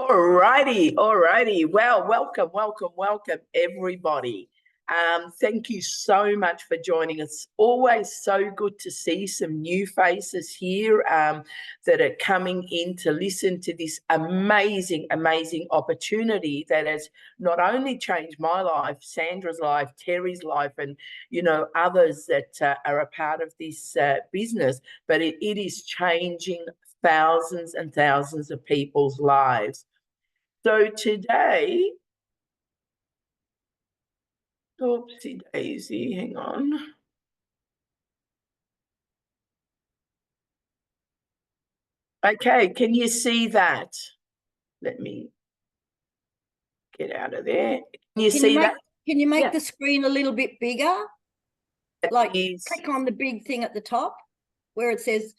All righty. Well, welcome, everybody. Thank you so much for joining us. Always so good to see some new faces here that are coming in to listen to this amazing opportunity that has not only changed my life, Sandra's life, Terry's life, and others that are a part of this business, but it is changing thousands and thousands of people's lives. So today, oopsie daisy, hang on. Okay, can you see that? Let me get out of there. Can you see that? Can you make the screen a little bit bigger? Please. Click on the big thing at the top where it says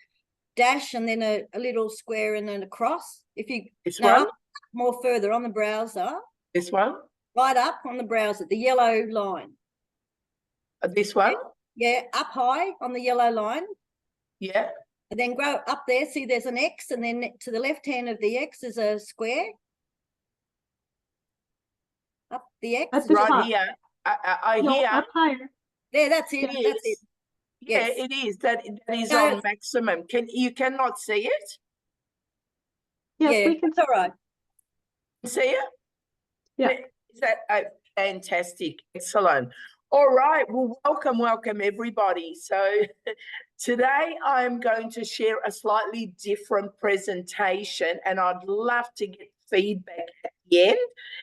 dash and then a little square and then a cross. If you this one? More further on the browser. This one? Right up on the browser, the yellow line. This one? Yeah, up high on the yellow line. Yeah. And then go up there, see there's an X, and then to the left hand of the X is a square. Up the X. That's right here. I hear. Up higher. There, that's it. That's it. Yeah, yes. it is. That is on maximum. You cannot see it? Yes, we can. All right. See it? Yeah. Is that fantastic? Excellent. All right. Well, welcome, everybody. So today I'm going to share a slightly different presentation, and I'd love to get feedback at the end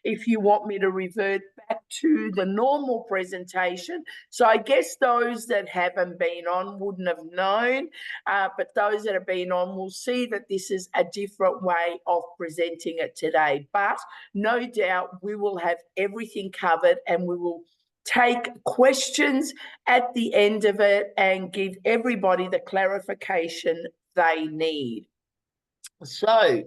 if you want me to revert back to the normal presentation. So I guess those that haven't been on wouldn't have known, but those that have been on will see that this is a different way of presenting it today. But no doubt we will have everything covered, and we will take questions at the end of it and give everybody the clarification they need. So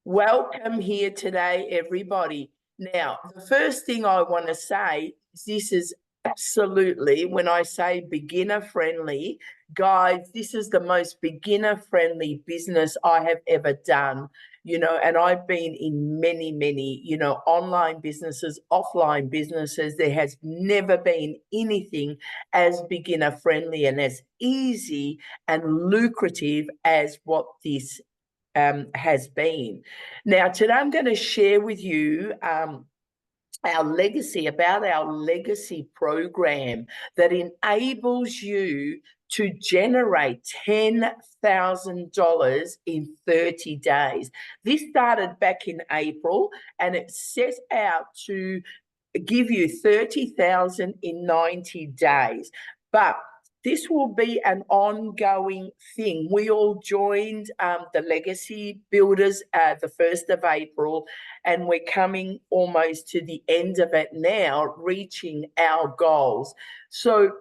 welcome here today, everybody. Now, the first thing I want to say is this is absolutely, when I say beginner friendly, guys, this is the most beginner friendly business I have ever done. And I've been in many, online businesses, offline businesses. There has never been anything as beginner friendly and as easy and lucrative as what this has been. Now, today I'm going to share with you our legacy program that enables you to generate $10,000 in 30 days. This started back in April, and it set out to give you $30,000 in 90 days. But this will be an ongoing thing. We all joined the Legacy Builders the 1st of April, and we're coming almost to the end of it now, reaching our goals. So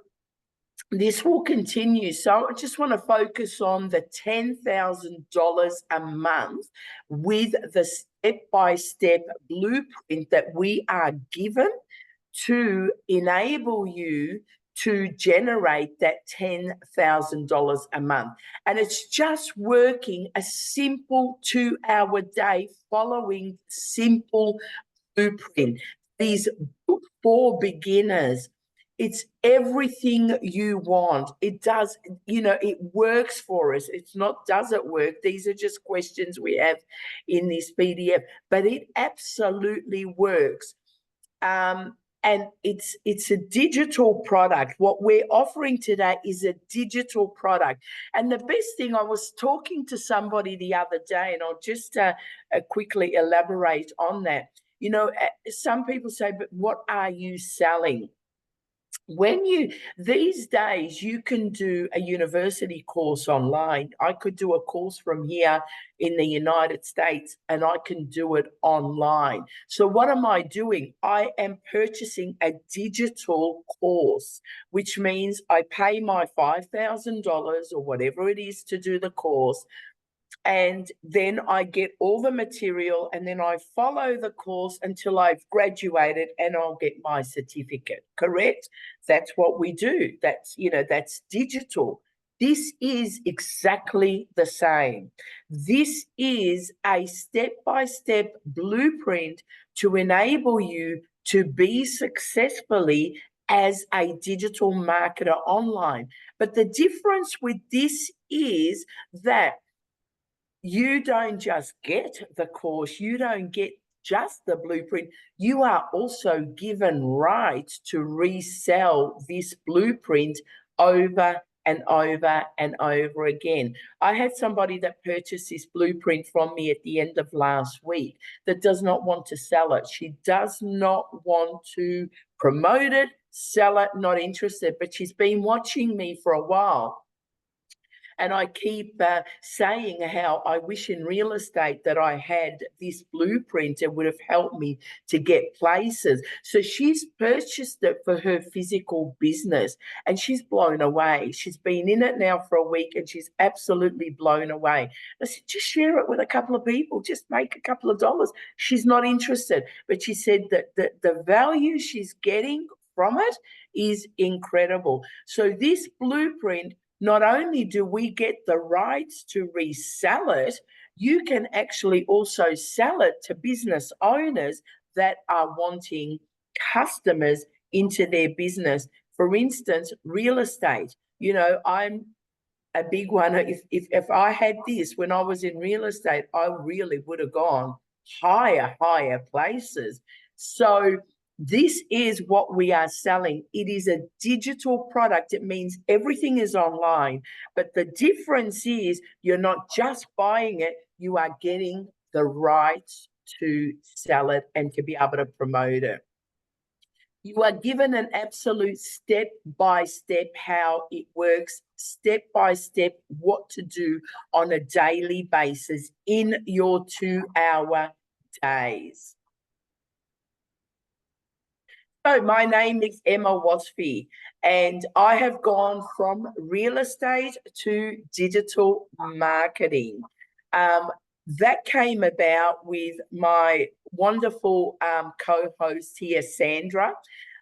this will continue. So I just want to focus on the $10,000 a month with the step-by-step blueprint that we are given to enable you to generate that $10,000 a month. And it's just working a simple 2-hour day following simple blueprint. These book for beginners, it's everything you want. It does, it works for us. It's not, does it work? These are just questions we have in this PDF, but it absolutely works. And it's a digital product. What we're offering today is a digital product. And the best thing, I was talking to somebody the other day, and I'll just quickly elaborate on that. Some people say, but what are you selling? These days, you can do a university course online. I could do a course from here in the United States, and I can do it online. So what am I doing? I am purchasing a digital course, which means I pay my $5,000 or whatever it is to do the course. And then I get all the material, and then I follow the course until I've graduated, and I'll get my certificate. Correct? That's what we do. That's digital. This is exactly the same. This is a step-by-step blueprint to enable you to be successfully as a digital marketer online. But the difference with this is that you don't just get the course, you don't get just the blueprint, you are also given rights to resell this blueprint over and over and over again. I had somebody that purchased this blueprint from me at the end of last week that does not want to sell it. She does not want to promote it, sell it, not interested, but she's been watching me for a while. And I keep saying how I wish in real estate that I had this blueprint. It would have helped me to get places. So she's purchased it for her physical business and she's blown away. She's been in it now for a week and she's absolutely blown away. I said, just share it with a couple of people, just make a couple of dollars. She's not interested, but she said that the value she's getting from it is incredible. So this blueprint, not only do we get the rights to resell it, you can actually also sell it to business owners that are wanting customers into their business. For instance, real estate. You know, I'm a big one. If I had this when I was in real estate, I really would have gone higher places. So this is what we are selling. It is a digital product. It means everything is online. But the difference is you're not just buying it, you are getting the rights to sell it and to be able to promote it. You are given an absolute step-by-step how it works, step-by-step what to do on a daily basis in your 2-hour days. So my name is Emma Wasfie, and I have gone from real estate to digital marketing. That came about with my wonderful co-host here, Sandra.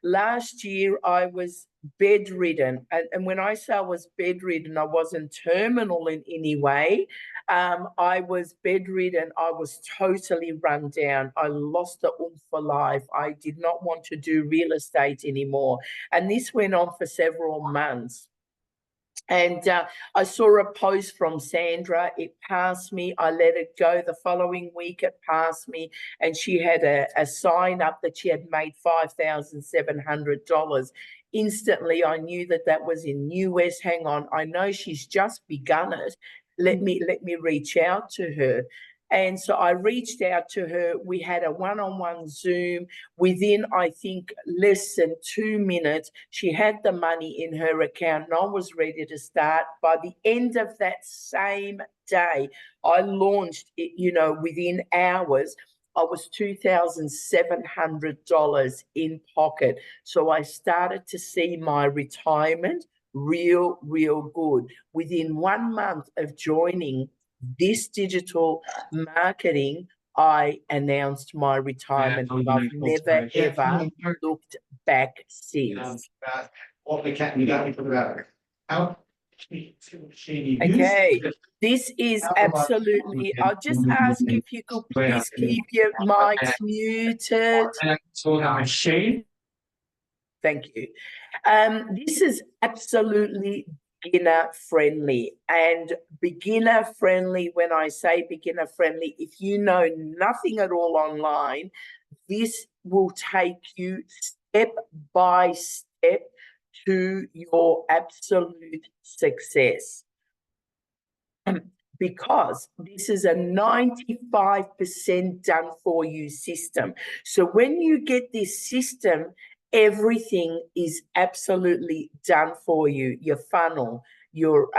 Last year, I was bedridden. And when I say I was bedridden, I wasn't terminal in any way. I was bedridden. I was totally run down. I lost the oomph for life. I did not want to do real estate anymore. And this went on for several months. And I saw a post from Sandra. It passed me. I let it go. The following week, it passed me. And she had a sign up that she had made $5,700. Instantly, I knew that was in US. Hang on. I know she's just begun it. Let me reach out to her. And so I reached out to her. We had a one-on-one Zoom. Within, I think, less than 2 minutes, she had the money in her account and I was ready to start. By the end of that same day, I launched it, you know, within hours. I was $2,700 in pocket. So I started to see my retirement real good. Within 1 month of joining this digital marketing, I announced my retirement. I've never, ever looked back since. Okay, this is absolutely, I'll just ask if you could please keep your mics muted. Thank you. This is absolutely beginner friendly, and beginner friendly, when I say beginner friendly, if you know nothing at all online, this will take you step by step to your absolute success. Because this is a 95% done for you system. So when you get this system, everything is absolutely done for you. Your funnel, your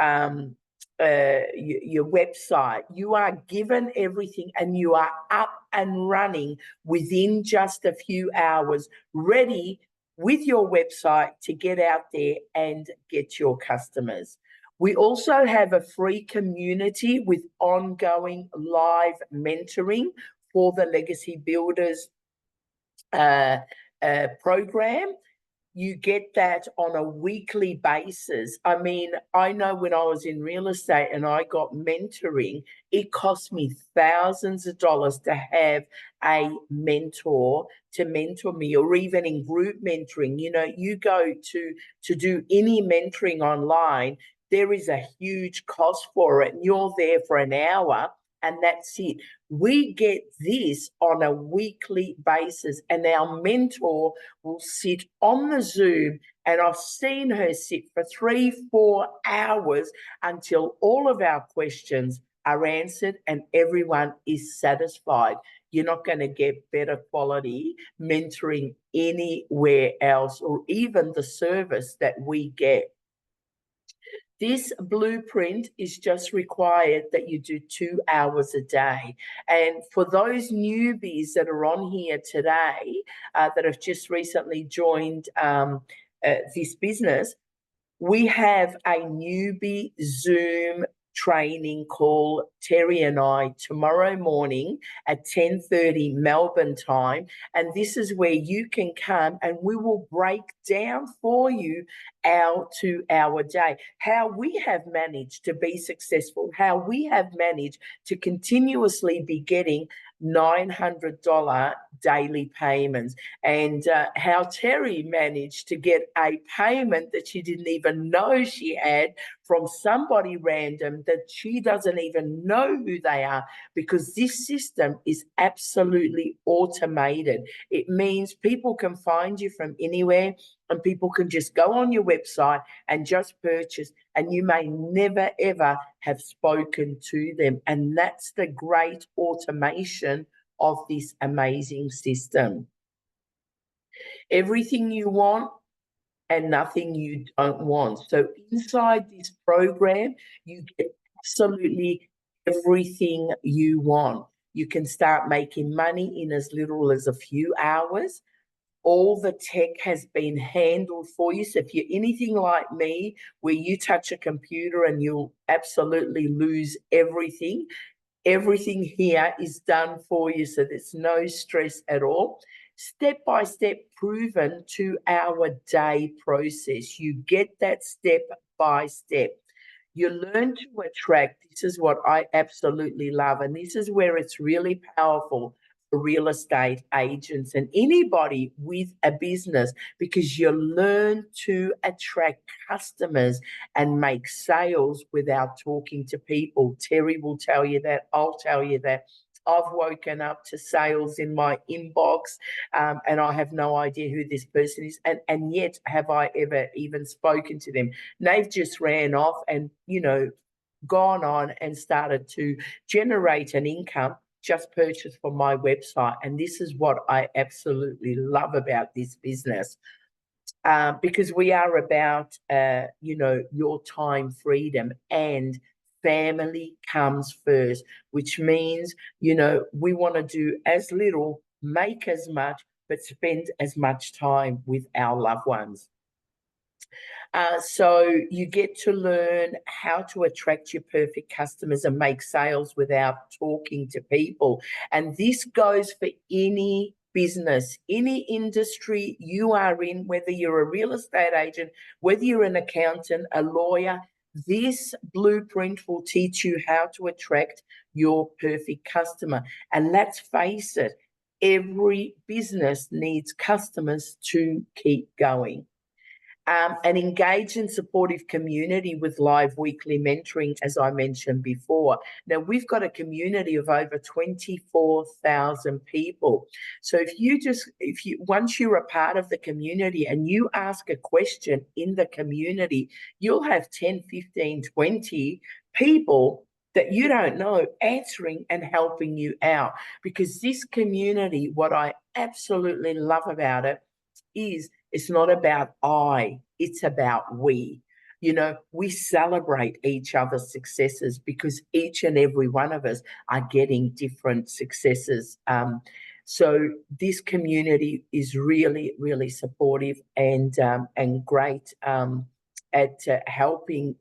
website, you are given everything and you are up and running within just a few hours, ready with your website to get out there and get your customers. We also have a free community with ongoing live mentoring for the Legacy Builders program. you get that on a weekly basis. I mean, I know when I was in real estate and I got mentoring, it cost me thousands of dollars to have a mentor to mentor me, or even in group mentoring. You know, you go to do any mentoring online, there is a huge cost for it, and you're there for an hour and that's it. We get this on a weekly basis, and our mentor will sit on the Zoom, and I've seen her sit for 3-4 hours until all of our questions are answered and everyone is satisfied. You're not going to get better quality mentoring anywhere else, or even the service that we get. This blueprint is just required that you do 2 hours a day. And for those newbies that are on here today, that have just recently joined this business, we have a newbie Zoom training call, Terry and I, tomorrow morning at 10:30 Melbourne time. And this is where you can come and we will break down for you our 2 hour day, how we have managed to be successful, how we have managed to continuously be getting $900 daily payments, and how Terry managed to get a payment that she didn't even know she had from somebody random that she doesn't even know who they are, because this system is absolutely automated. It means people can find you from anywhere, and people can just go on your website and just purchase, and you may never ever have spoken to them. And that's the great automation of this amazing system. Everything you want and nothing you don't want. So inside this program, you get absolutely everything you want. You can start making money in as little as a few hours. All the tech has been handled for you. So if you're anything like me, where you touch a computer and you'll absolutely lose everything, everything here is done for you. So there's no stress at all. Step-by-step proven 2 hour day process. You get that step by step. You learn to attract. This is what I absolutely love. And this is where it's really powerful for real estate agents and anybody with a business, because you learn to attract customers and make sales without talking to people. Terry will tell you that. I'll tell you that. I've woken up to sales in my inbox, and I have no idea who this person is, and yet have I ever even spoken to them. They've just ran off and, you know, gone on and started to generate an income, just purchased from my website. And this is what I absolutely love about this business, because we are about, you know, your time freedom, and family comes first, which means, you know, we want to do as little, make as much, but spend as much time with our loved ones. So you get to learn how to attract your perfect customers and make sales without talking to people. And this goes for any business, any industry you are in, whether you're a real estate agent, whether you're an accountant, a lawyer. This blueprint will teach you how to attract your perfect customer. And let's face it, every business needs customers to keep going. An engaged and supportive community with live weekly mentoring, as I mentioned before. Now, we've got a community of over 24,000 people. So once you're a part of the community and you ask a question in the community, you'll have 10, 15, 20 people that you don't know answering and helping you out. Because this community, what I absolutely love about it is, it's not about I, it's about we. You know, we celebrate each other's successes because each and every one of us are getting different successes. So this community is really, really supportive and great at helping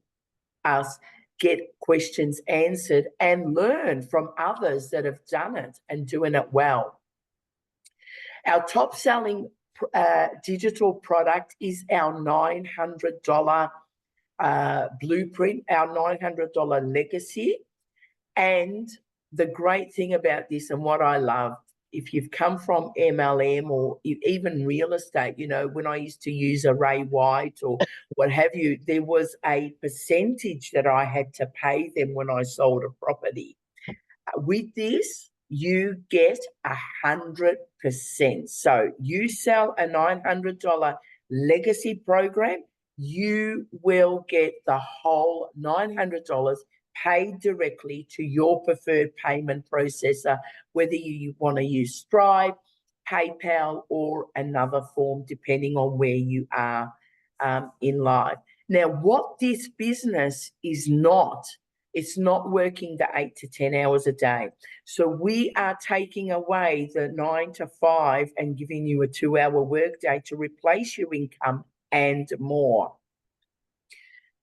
us get questions answered and learn from others that have done it and doing it well. Our top selling digital product is our $900 blueprint, our $900 legacy. And the great thing about this, and what I love, if you've come from MLM or even real estate, you know, when I used to use a Ray White or what have you, there was a percentage that I had to pay them when I sold a property. With this, you get 100%. So you sell a $900 legacy program, you will get the whole $900 paid directly to your preferred payment processor, whether you want to use Stripe, PayPal, or another form, depending on where you are in life. Now, what this business is not, it's not working the 8 to 10 hours a day. So we are taking away the 9 to 5 and giving you a 2-hour workday to replace your income and more.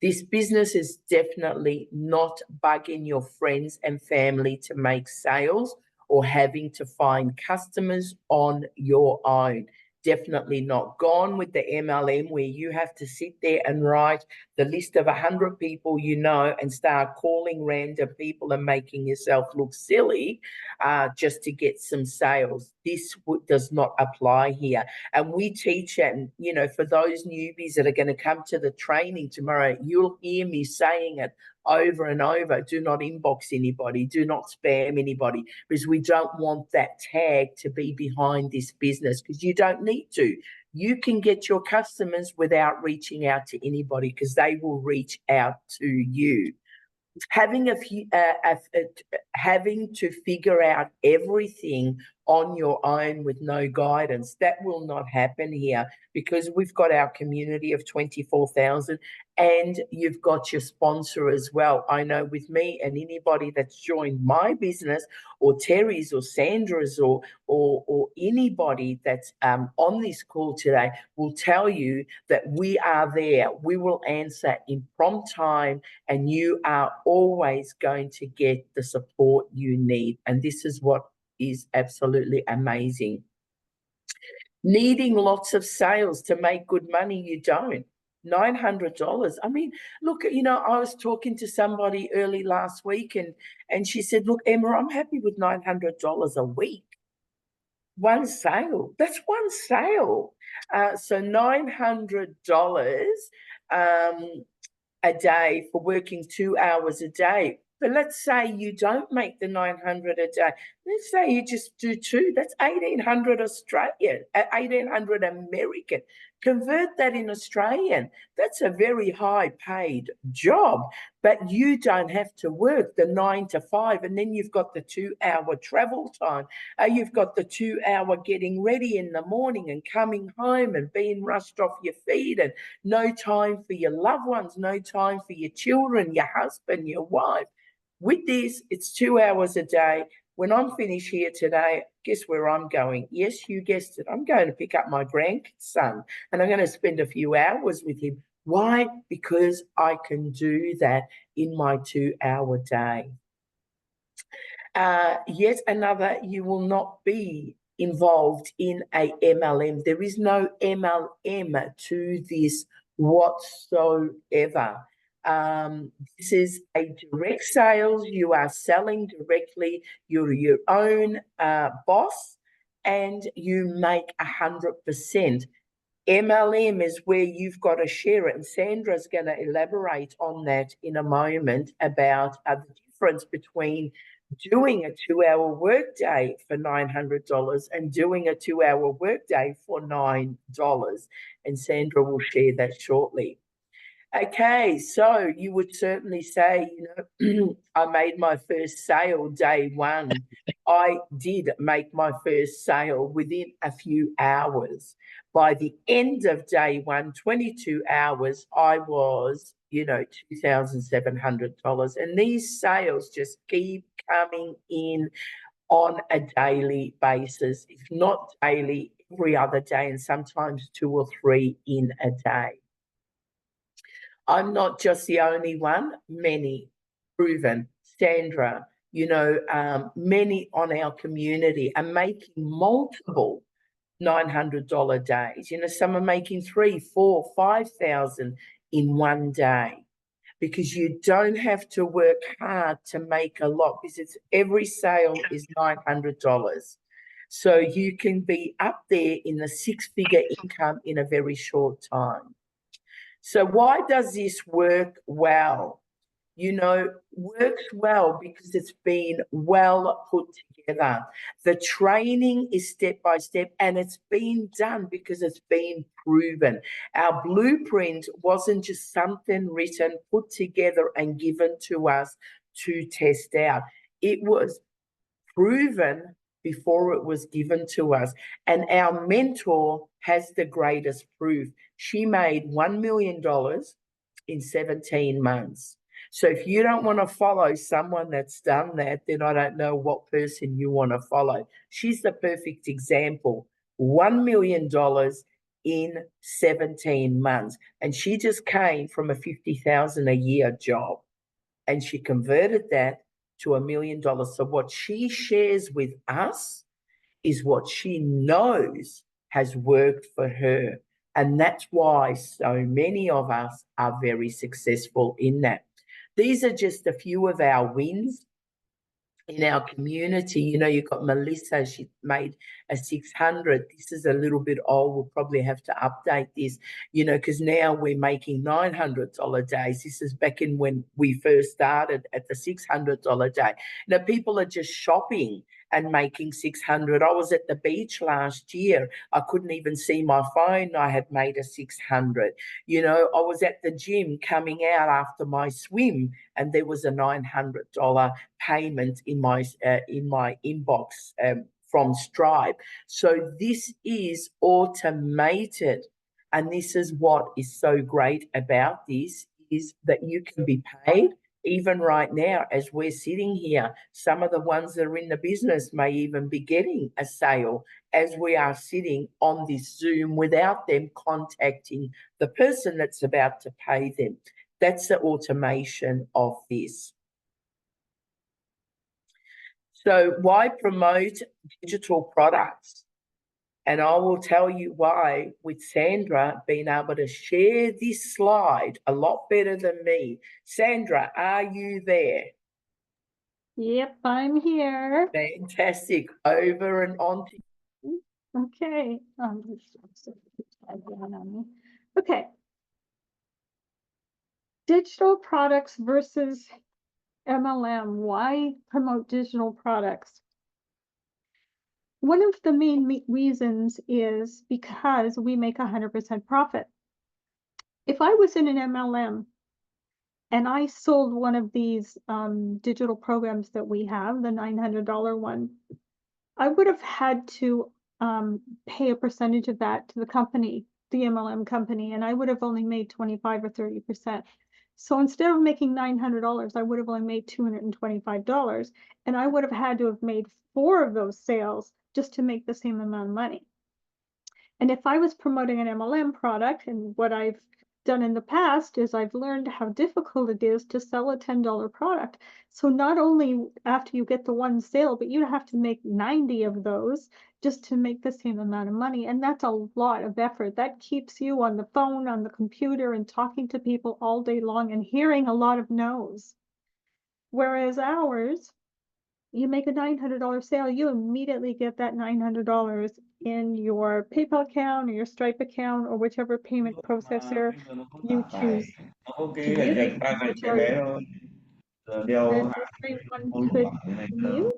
This business is definitely not bugging your friends and family to make sales or having to find customers on your own. Definitely not. Gone with the MLM where you have to sit there and write the list of 100 people you know and start calling random people and making yourself look silly just to get some sales. This does not apply here. And we teach, and you know, for those newbies that are going to come to the training tomorrow, you'll hear me saying it over and over. Do not inbox anybody, do not spam anybody, because we don't want that tag to be behind this business, because you don't need to. You can get your customers without reaching out to anybody, because they will reach out to you. Having having to figure out everything on your own with no guidance, that will not happen here, because we've got our community of 24,000 and you've got your sponsor as well. I know with me and anybody that's joined my business, or Terry's or Sandra's or anybody that's on this call today, will tell you that we are there. We will answer in prompt time, and you are always going to get the support you need. And this is what is absolutely amazing. Needing lots of sales to make good money, you don't. $900. I mean, look, you know, I was talking to somebody early last week and she said, look, Emma, I'm happy with $900 a week. One sale. That's one sale. So $900 a day for working 2 hours a day. But let's say you don't make the 900 a day. Let's say you just do 2. That's 1,800 Australian, 1,800 American. Convert that in Australian. That's a very high paid job, but you don't have to work the 9 to 5. And then you've got the 2-hour travel time. You've got the 2-hour getting ready in the morning and coming home and being rushed off your feet, and no time for your loved ones, no time for your children, your husband, your wife. With this, it's 2 hours a day. When I'm finished here today, guess where I'm going? Yes, you guessed it. I'm going to pick up my grandson and I'm going to spend a few hours with him. Why? Because I can do that in my 2-hour day. Yet another, you will not be involved in a MLM. There is no MLM to this whatsoever. This is a direct sales. You are selling directly. You're your own boss, and you make 100%. MLM is where you've got to share it, and Sandra's going to elaborate on that in a moment about the difference between doing a 2-hour workday for $900 and doing a 2-hour workday for $9. And Sandra will share that shortly. Okay, so you would certainly say, you know, I made my first sale day one. I did make my first sale within a few hours. By the end of day one, 22 hours, I was, you know, $2,700. And these sales just keep coming in on a daily basis, if not daily, every other day, and sometimes 2 or 3 in a day. I'm not just the only one, many proven. Sandra, you know, many on our community are making multiple $900 days. You know, some are making 3, 4, 5,000 in one day, because you don't have to work hard to make a lot, because every sale is $900. So you can be up there in the 6-figure income in a very short time. So why does this work well? You know, works well because it's been well put together. The training is step by step, and it's been done because it's been proven. Our blueprint wasn't just something written, put together and given to us to test out. It was proven before it was given to us. And our mentor has the greatest proof. She made $1 million in 17 months. So if you don't want to follow someone that's done that, then I don't know what person you want to follow. She's the perfect example. $1 million in 17 months. And she just came from a $50,000 a year job, and she converted that to $1 million. So what she shares with us is what she knows has worked for her. And that's why so many of us are very successful in that. These are just a few of our wins in our community. You know, you've got Melissa, she made a 600. This is a little bit old. We'll probably have to update this, you know, because now we're making $900 days. This is back in when we first started at the $600 day. Now people are just shopping and making 600. I was at the beach last year. I couldn't even see my phone. I had made a 600. You know, I was at the gym coming out after my swim, and there was a $900 payment in my inbox from Stripe. So this is automated, and this is what is so great about this, is that you can be paid even right now as we're sitting here. Some of the ones that are in the business may even be getting a sale as we are sitting on this Zoom without them contacting the person that's about to pay them. That's the automation of this. So why promote digital products? And I will tell you why, with Sandra being able to share this slide a lot better than me. Sandra, are you there? Yep, I'm here. Fantastic. Over and on to you. Okay. Okay. Digital products versus MLM. Why promote digital products? One of the main reasons is because we make 100% profit. If I was in an MLM and I sold one of these digital programs that we have, the $900 one, I would have had to pay a percentage of that to the company, the MLM company, and I would have only made 25 or 30%. So instead of making $900, I would have only made $225, and I would have had to have made 4 of those sales just to make the same amount of money. And if I was promoting an MLM product, and what I've done in the past is I've learned how difficult it is to sell a $10 product. So not only after you get the one sale, but you have to make 90 of those just to make the same amount of money. And that's a lot of effort. That keeps you on the phone, on the computer, and talking to people all day long and hearing a lot of no's. Whereas ours, you make a $900 sale, you immediately get that $900 in your PayPal account or your Stripe account or whichever payment processor you choose to use. And everyone could mute.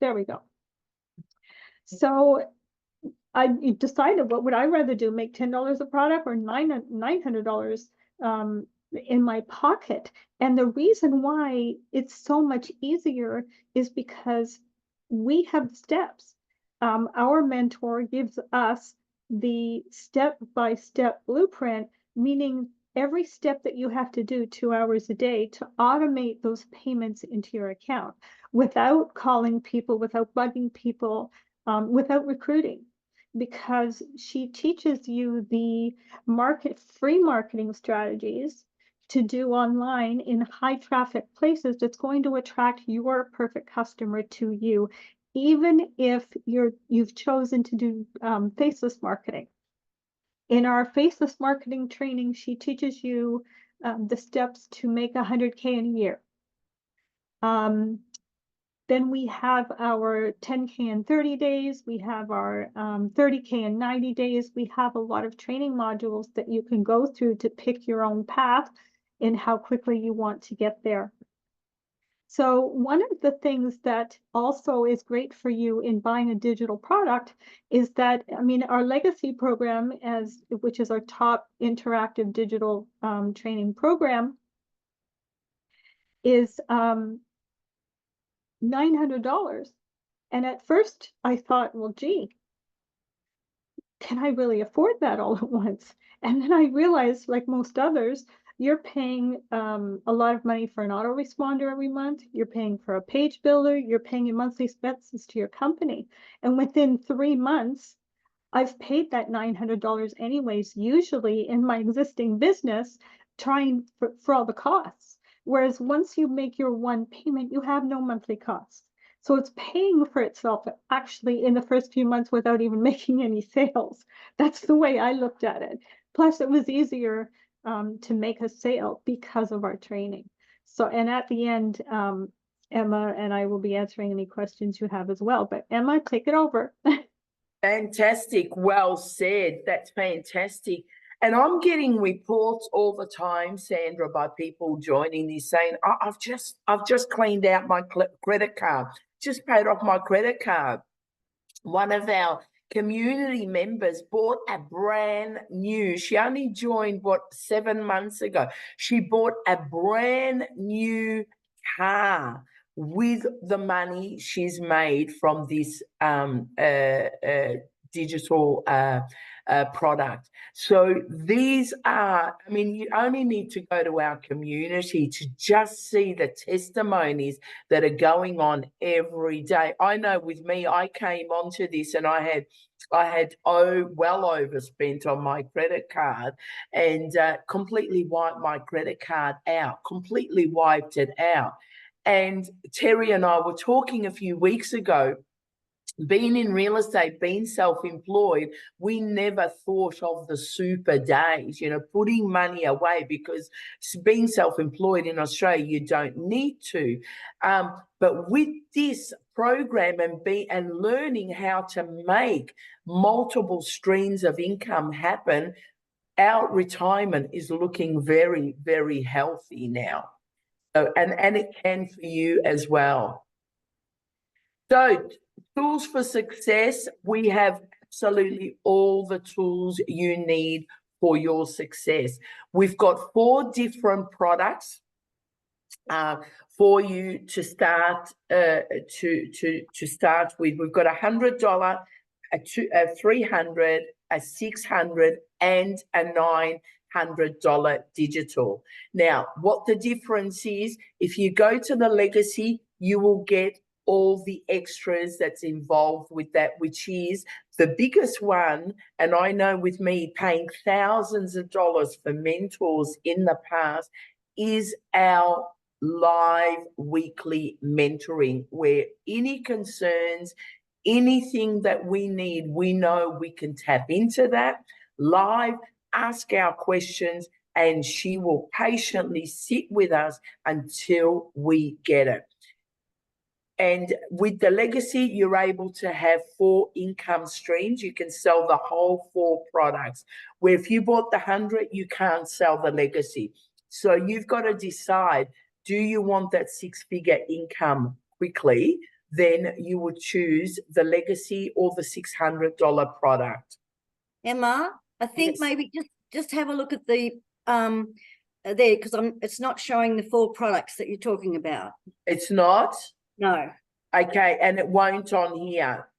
There we go. So I decided, what would I rather do? Make $10 a product or $900 in my pocket? And the reason why it's so much easier is because we have steps. Our mentor gives us the step-by-step blueprint, meaning every step that you have to do 2 hours a day to automate those payments into your account without calling people, without bugging people, without recruiting. Because she teaches you the free marketing strategies to do online in high traffic places that's going to attract your perfect customer to you even if you've chosen to do faceless marketing. In our faceless marketing training, she teaches you the steps to make 100K in a year. Then we have our 10K in 30 days. We have our 30K in 90 days. We have a lot of training modules that you can go through to pick your own path and how quickly you want to get there. So one of the things that also is great for you in buying a digital product is that, I mean, our legacy program, which is our top interactive digital training program, is $900. And at first I thought, well, gee, can I really afford that all at once? And then I realized, like most others, you're paying a lot of money for an autoresponder every month. You're paying for a page builder. You're paying in monthly expenses to your company. And within 3 months, I've paid that $900 anyways, usually in my existing business, trying for all the costs. Whereas once you make your one payment, you have no monthly costs. So it's paying for itself actually in the first few months without even making any sales. That's the way I looked at it. Plus, it was easier to make a sale because of our training. So, and at the end, Emma and I will be answering any questions you have as well. But Emma, take it over. Fantastic. Well said. That's fantastic. And I'm getting reports all the time, Sandra, by people joining this saying, I've just cleaned out my credit card, just paid off my credit card. One of our community members bought a brand new, she only joined, 7 months ago. She bought a brand new car with the money she's made from this digital product. So these are, I mean, you only need to go to our community to just see the testimonies that are going on every day. I know with me, I came onto this and I had well overspent on my credit card and completely wiped my credit card out, completely wiped it out. And Terry and I were talking a few weeks ago. Being in real estate, being self-employed, we never thought of the super days, putting money away, because being self-employed in Australia, you don't need to. But with this program and learning how to make multiple streams of income happen, our retirement is looking very, very healthy now. So, and it can for you as well. So, tools for success, we have absolutely all the tools you need for your success. We've got 4 different products for you to start to start with. We've got $100, a $300, a $600, and a $900 digital. Now, what the difference is, if you go to the legacy, you will get all the extras that's involved with that, which is the biggest one. And I know with me paying thousands of dollars for mentors in the past is our live weekly mentoring, where any concerns, anything that we need, we know we can tap into that live, ask our questions, and she will patiently sit with us until we get it. And with the legacy, you're able to have 4 income streams. You can sell the whole 4 products, where if you bought the 100, you can't sell the legacy. So you've got to decide, do you want that 6-figure income quickly? Then you would choose the legacy or the $600 product. Emma, I think Yes. maybe just have a look at the there, because it's not showing the 4 products that you're talking about. It's not? No. Okay, and it won't on here.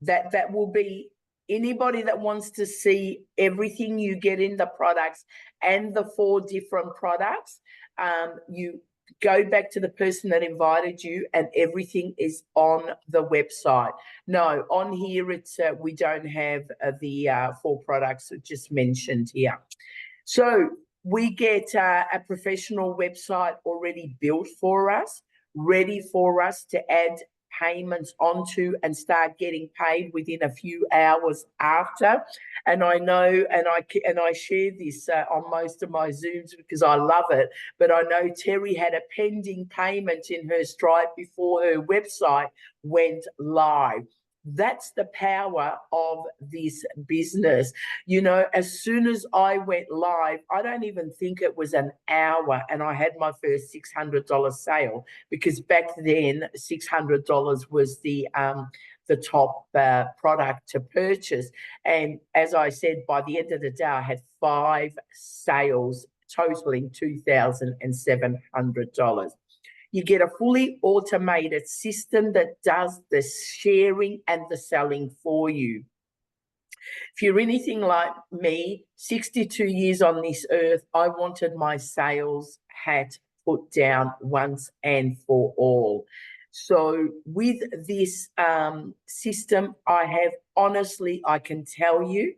That will be anybody that wants to see everything you get in the products and the 4 different products. You go back to the person that invited you, and everything is on the website. No, on here it's we don't have the 4 products just mentioned here. So we get a professional website already built for us, ready for us to add payments onto and start getting paid within a few hours after. And I know, and I share this on most of my Zooms because I love it, but I know Terry had a pending payment in her Stripe before her website went live. That's the power of this business. You know, as soon as I went live, I don't even think it was an hour, and I had my first $600 sale, because back then $600 was the top product to purchase. And as I said, by the end of the day, I had 5 sales totaling $2,700. You get a fully automated system that does the sharing and the selling for you. If you're anything like me, 62 years on this earth, I wanted my sales hat put down once and for all. So with this system I have, honestly, I can tell you,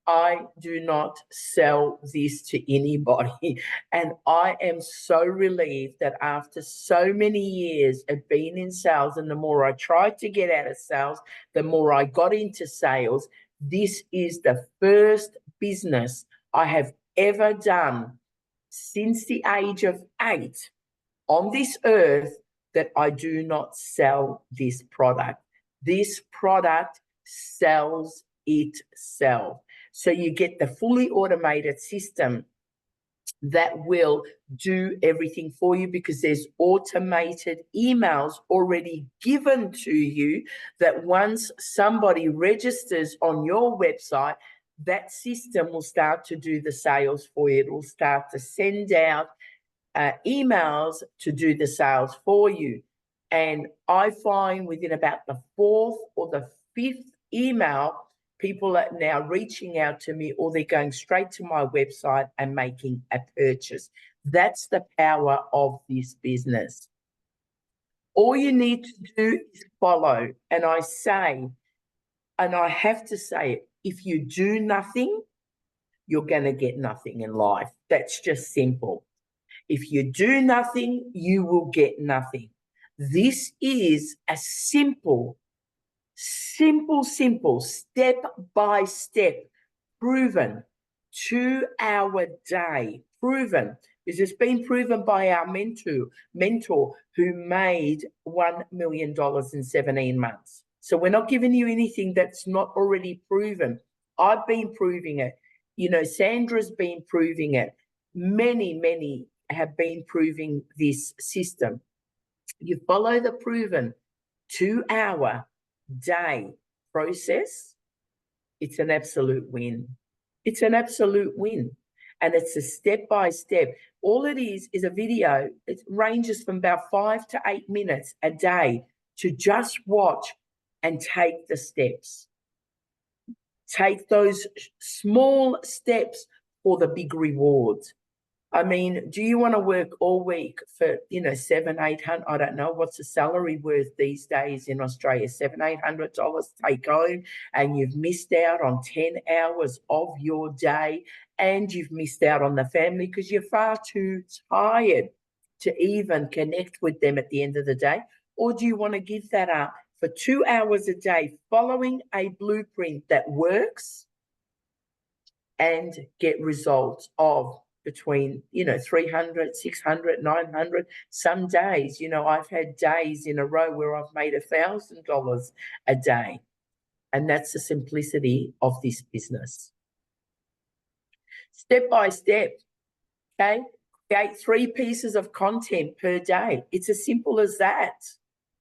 I do not sell this to anybody. And I am so relieved that after so many years of being in sales, and the more I tried to get out of sales, the more I got into sales, this is the first business I have ever done since the age of 8 on this earth that I do not sell this product. This product sells itself. So you get the fully automated system that will do everything for you, because there's automated emails already given to you that once somebody registers on your website, that system will start to do the sales for you. It will start to send out emails to do the sales for you. And I find within about the 4th or the 5th email, people are now reaching out to me, or they're going straight to my website and making a purchase. That's the power of this business. All you need to do is follow. And I say, and I have to say it, if you do nothing, you're going to get nothing in life. That's just simple. If you do nothing, you will get nothing. This is a simple, step-by-step, proven 2-hour day, proven. This has been proven by our mentor who made $1 million in 17 months. So we're not giving you anything that's not already proven. I've been proving it. You know, Sandra's been proving it. Many have been proving this system. You follow the proven 2-hour day process, it's an absolute win. It's an absolute win. And it's a step-by-step. All it is a video. It ranges from about 5 to 8 minutes a day to just watch and take the steps. Take those small steps for the big rewards. I mean, do you want to work all week for, you know, $700-800? I don't know what's the salary worth these days in Australia, $700-800 take home, and you've missed out on 10 hours of your day, and you've missed out on the family because you're far too tired to even connect with them at the end of the day? Or do you want to give that up for 2 hours a day, following a blueprint that works, and get results of between, you know, 300, 600, 900, some days, you know, I've had days in a row where I've made $1,000 a day. And that's the simplicity of this business. Step by step, okay? Create 3 pieces of content per day. It's as simple as that.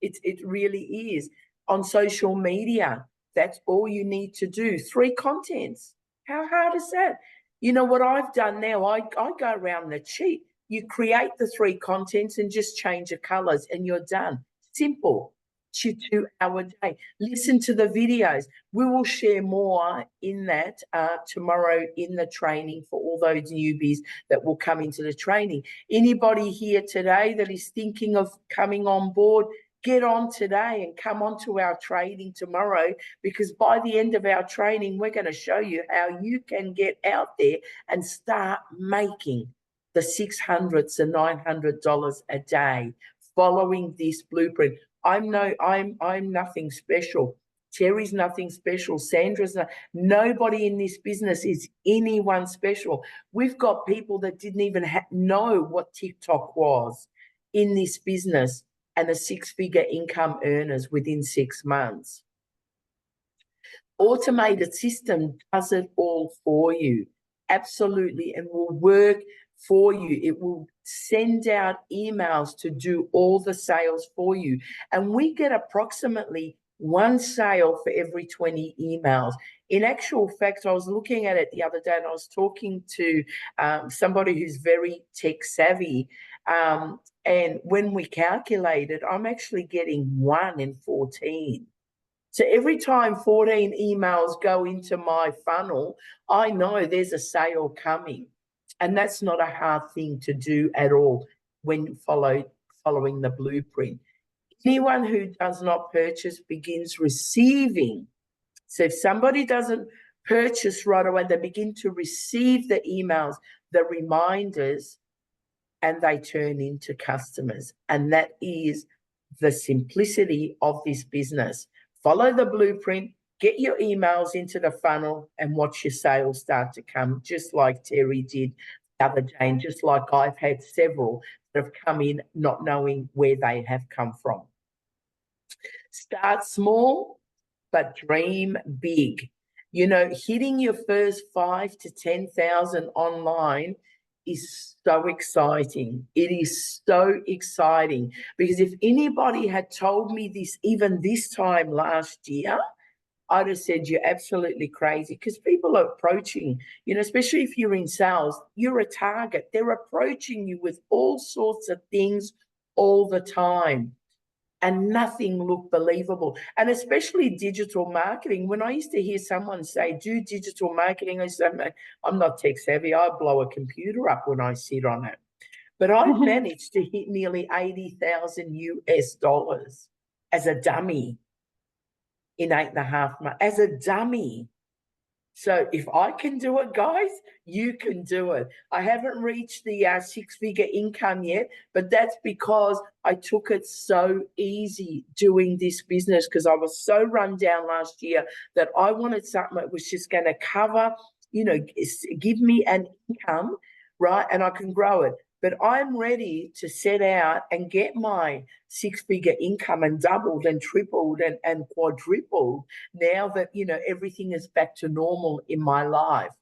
It really is. On social media, that's all you need to do. 3 contents. How hard is that? You know what I've done now? I go around the sheet. You create the 3 contents and just change the colors and you're done. Simple. It's your 2-hour day. Listen to the videos. We will share more in that tomorrow in the training for all those newbies that will come into the training. Anybody here today that is thinking of coming on board, get on today and come on to our training tomorrow, because by the end of our training, we're going to show you how you can get out there and start making the $600s and $900 a day following this blueprint. I'm nothing special. Terry's nothing special. Sandra's not. Nobody in this business is anyone special. We've got people that didn't even know what TikTok was in this business and a six-figure income earners within 6 months. Automated system does it all for you. Absolutely, and will work for you. It will send out emails to do all the sales for you. And we get approximately 1 sale for every 20 emails. In actual fact, I was looking at it the other day and I was talking to somebody who's very tech savvy. And when we calculated, I'm actually getting 1 in 14. So every time 14 emails go into my funnel, I know there's a sale coming. And that's not a hard thing to do at all when following the blueprint. Anyone who does not purchase begins receiving. So if somebody doesn't purchase right away, they begin to receive the emails, the reminders, and they turn into customers. And that is the simplicity of this business. Follow the blueprint, get your emails into the funnel, and watch your sales start to come, just like Terry did the other day, and just like I've had several that have come in not knowing where they have come from. Start small, but dream big. You know, hitting your first 5,000 to 10,000 online is so exciting. It is so exciting because if anybody had told me this even this time last year, I'd have said you're absolutely crazy because people are approaching, you know, especially if you're in sales, you're a target. They're approaching you with all sorts of things all the time. And nothing looked believable. And especially digital marketing. When I used to hear someone say, do digital marketing, I said, I'm not tech savvy. I blow a computer up when I sit on it. But I've managed to hit nearly 80,000 US dollars as a dummy in 8.5 months, as a dummy. So if I can do it, guys, you can do it. I haven't reached the 6-figure income yet, but that's because I took it so easy doing this business because I was so run down last year that I wanted something that was just going to cover, you know, give me an income, right? And I can grow it. But I'm ready to set out and get my 6-figure income and doubled and tripled and quadrupled now that, you know, everything is back to normal in my life.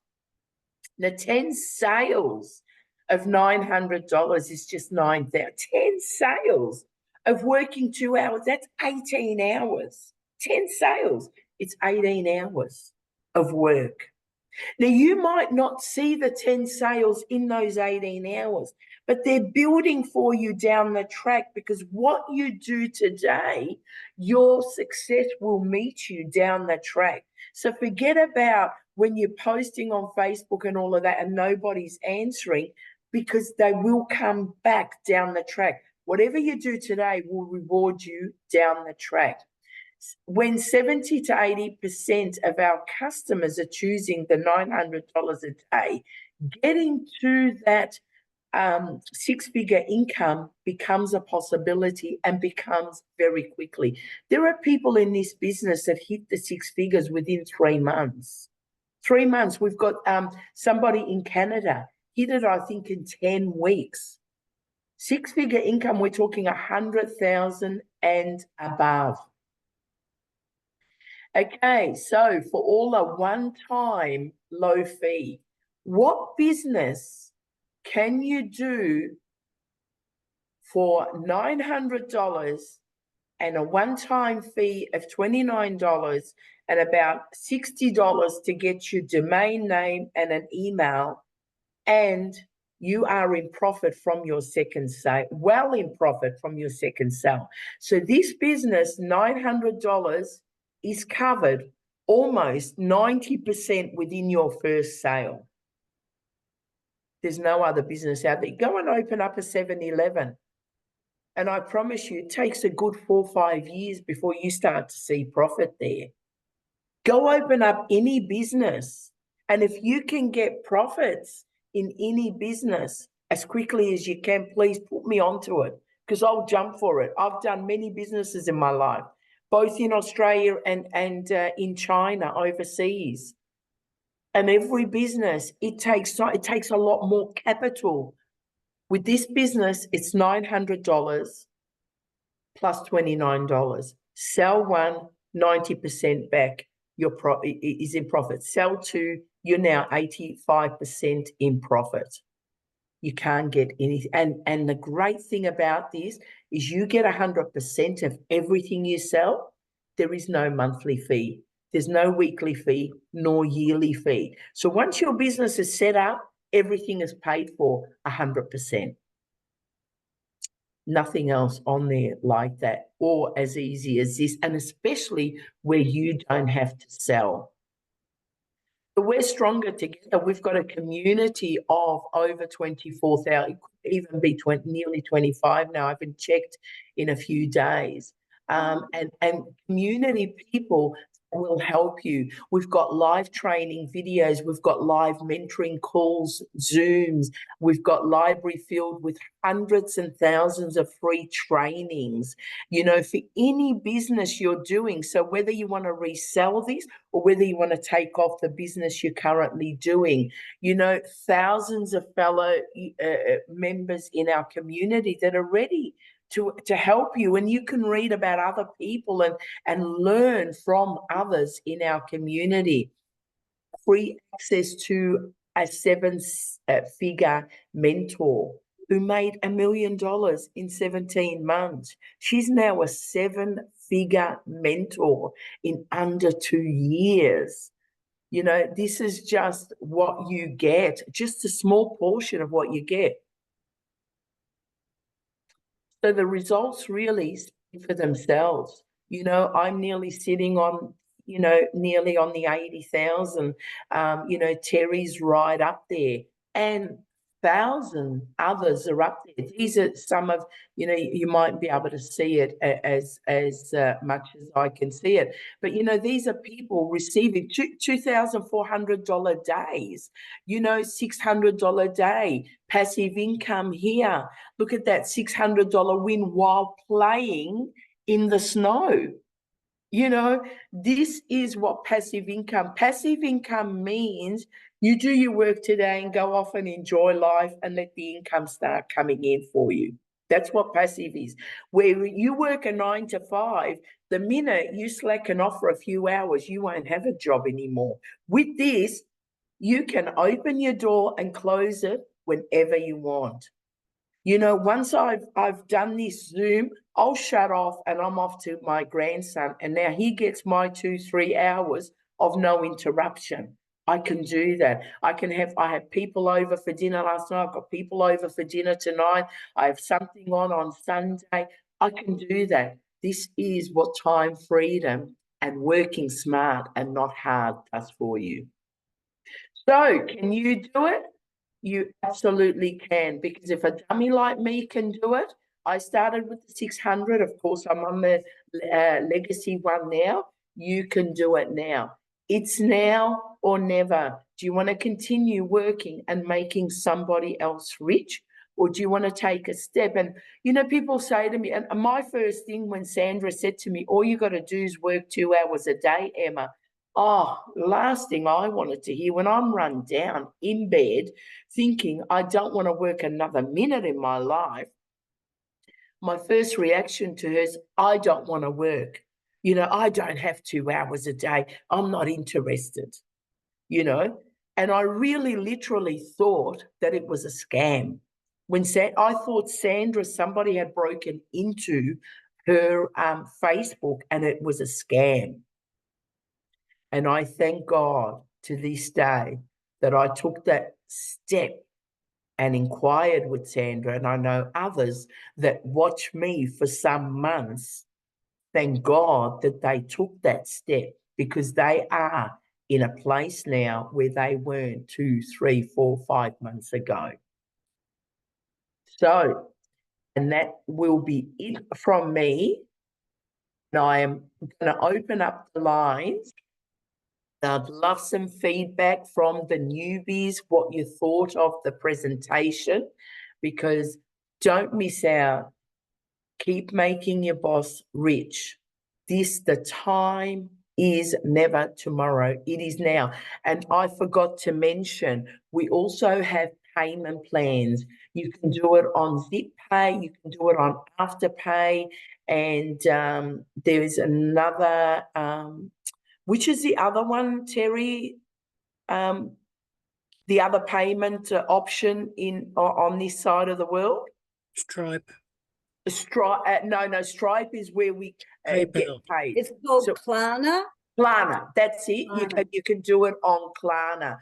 Now, 10 sales of $900 is just 9,000. 10 sales of working 2 hours, that's 18 hours. 10 sales, it's 18 hours of work. Now, you might not see the 10 sales in those 18 hours, but they're building for you down the track because what you do today, your success will meet you down the track. So forget about when you're posting on Facebook and all of that and nobody's answering because they will come back down the track. Whatever you do today will reward you down the track. When 70 to 80% of our customers are choosing the $900 a day, getting to that 6-figure income becomes a possibility and becomes very quickly. There are people in this business that hit the 6 figures within 3 months. 3 months. We've got somebody in Canada hit it, I think, in 10 weeks. 6-figure income, we're talking 100,000 and above. Okay, so for all a one-time low fee, what business can you do for $900 and a one-time fee of $29 and about $60 to get your domain name and an email, and you are in profit from your second sale, well in profit from your second sale. So this business, $900, is covered almost 90% within your first sale. There's no other business out there. Go and open up a 7-Eleven. And I promise you, it takes a good 4 or 5 years before you start to see profit there. Go open up any business. And if you can get profits in any business as quickly as you can, please put me onto it because I'll jump for it. I've done many businesses in my life, both in Australia and in China, overseas. And every business, it takes a lot more capital. With this business, it's $900 plus $29. Sell one, 90% back. Your is in profit. Sell two, you're now 85% in profit. You can't get anything. And the great thing about this is you get 100% of everything you sell. There is no monthly fee. There's no weekly fee nor yearly fee. So once your business is set up, everything is paid for 100%. Nothing else on there like that or as easy as this, and especially where you don't have to sell. So we're stronger together. We've got a community of over 24,000, even be nearly 25 now. I haven't checked in a few days. And community people will help you. We've got live training videos. We've got live mentoring calls, Zooms. We've got library filled with hundreds and thousands of free trainings, you know, for any business you're doing. So whether you want to resell this or whether you want to take off the business you're currently doing, you know, thousands of fellow members in our community that are ready to help you, and you can read about other people and learn from others in our community. Free access to a 7-figure mentor who made $1 million in 17 months. She's now a 7-figure mentor in under 2 years. You know, this is just what you get, just a small portion of what you get. So the results really speak for themselves. You know, I'm nearly sitting on, you know, nearly on the 80,000. You know, Terry's right up there, and 1,000 others are up there. These are some of, you know, you might be able to see it as much as I can see it. But, you know, these are people receiving $2,400 days, you know, $600 day, passive income here. Look at that $600 win while playing in the snow. You know, this is what passive income means. You do your work today and go off and enjoy life and let the income start coming in for you. That's what passive is. Where you work a 9 to 5, the minute you slacken off for a few hours, you won't have a job anymore. With this, you can open your door and close it whenever you want. You know, once I've done this Zoom, I'll shut off and I'm off to my grandson, and now he gets my 2-3 hours of no interruption. I can do that. I have people over for dinner last night. I've got people over for dinner tonight. I have something on Sunday. I can do that. This is what time freedom and working smart and not hard does for you. So can you do it? You absolutely can, because if a dummy like me can do it, I started with the 600. Of course, I'm on the legacy one now. You can do it now. It's now or never. Do you want to continue working and making somebody else rich? Or do you want to take a step? And, you know, people say to me, and my first thing when Sandra said to me, all you got to do is work 2 hours a day, Emma. Oh, last thing I wanted to hear when I'm run down in bed thinking I don't want to work another minute in my life, my first reaction to her is, I don't want to work. You know, I don't have 2 hours a day. I'm not interested, you know. And I really literally thought that it was a scam. When I thought Sandra, somebody had broken into her Facebook and it was a scam. And I thank God to this day that I took that step and inquired with Sandra, and I know others that watch me for some months. Thank God that they took that step, because they are in a place now where they weren't 2, 3, 4, 5 months ago. So, and that will be it from me. And I am going to open up the lines. I'd love some feedback from the newbies, what you thought of the presentation, because don't miss out. keep making your boss rich. The time is never tomorrow. It is now. And I forgot to mention, we also have payment plans. You can do it on Zip Pay, you can do it on Afterpay, and there's another, which is the other one, Terry? The other payment option on this side of the world? Stripe. Stripe is where we get PayPal. paid. It's called Klarna. Klarna, that's it. Klarna. You can do it on Klarna.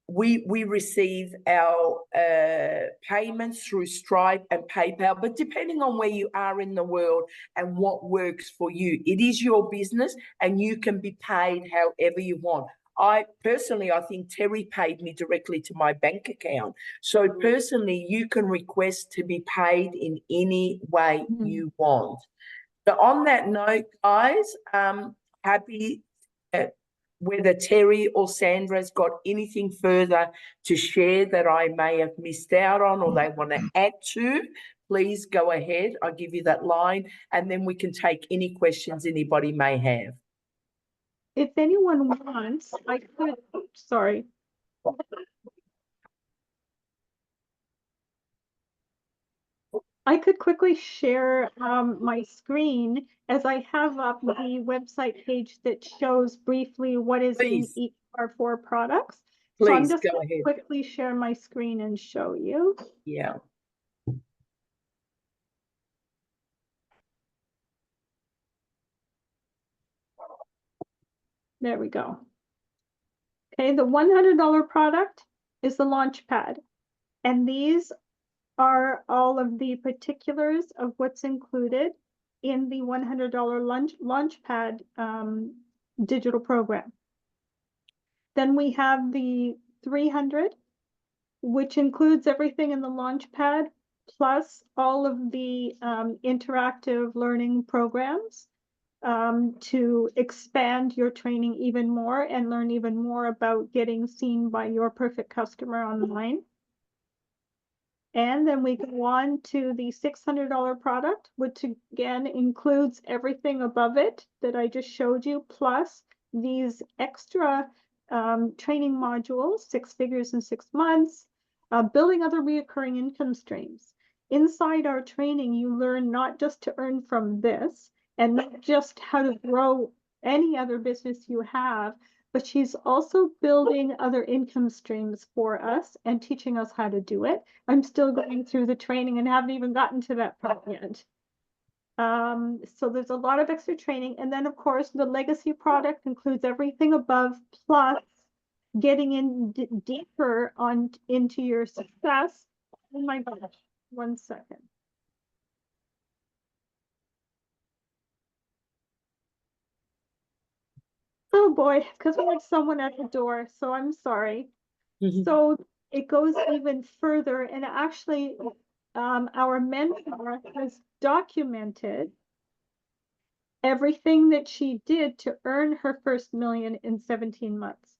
We receive our payments through Stripe and PayPal, but depending on where you are in the world and what works for you, it is your business and you can be paid however you want. I think Terry paid me directly to my bank account. So personally, you can request to be paid in any way you want. So on that note, guys, happy whether Terry or Sandra's got anything further to share that I may have missed out on or they want to add to, please go ahead. I'll give you that line and then we can take any questions anybody may have. If anyone wants, I could, sorry. I could quickly share my screen as I have up the website page that shows briefly what is in each of our 4 products. Please, so I'm just go going to ahead. quickly share my screen and show you. Yeah. There we go. Okay, the $100 product is the launch pad. And these are all of the particulars of what's included in the $100 launch pad digital program. Then we have the 300, which includes everything in the launch pad, plus all of the interactive learning programs to expand your training even more and learn even more about getting seen by your perfect customer online. And then we go on to the $600 product, which again includes everything above it that I just showed you, plus these extra training modules, 6 figures in 6 months, building other reoccurring income streams. Inside our training, you learn not just to earn from this and not just how to grow any other business you have, but she's also building other income streams for us and teaching us how to do it. I'm still going through the training and haven't even gotten to that part yet. So there's a lot of extra training. And then of course, the legacy product includes everything above, plus getting in deeper into your success. Oh my gosh, 1 second. Oh boy, because we had someone at the door, so I'm sorry. So it goes even further, and actually our mentor has documented everything that she did to earn her first million in 17 months.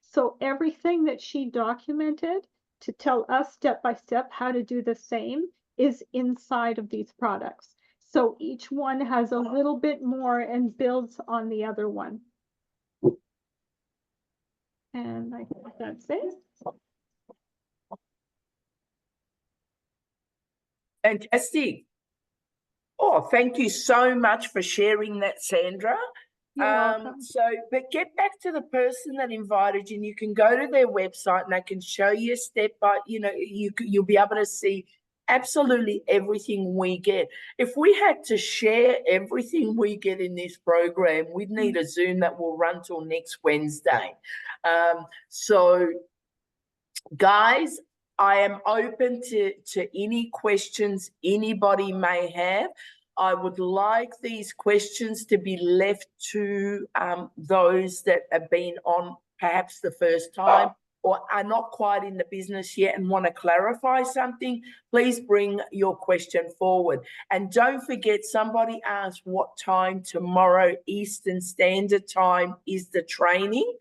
So everything that she documented to tell us step by step how to do the same is inside of these products. So each one has a little bit more and builds on the other one. And I think that's it. Fantastic. Oh, thank you so much for sharing that, Sandra. You're welcome. But get back to the person that invited you, and you can go to their website and they can show you step by, you'll be able to see absolutely everything we get. If we had to share everything we get in this program, we'd need a Zoom that will run till next Wednesday. So guys, I am open to any questions anybody may have. I would like these questions to be left to those that have been on perhaps the first time or are not quite in the business yet and want to clarify something, please bring your question forward. And don't forget, somebody asked what time tomorrow Eastern Standard Time is the training.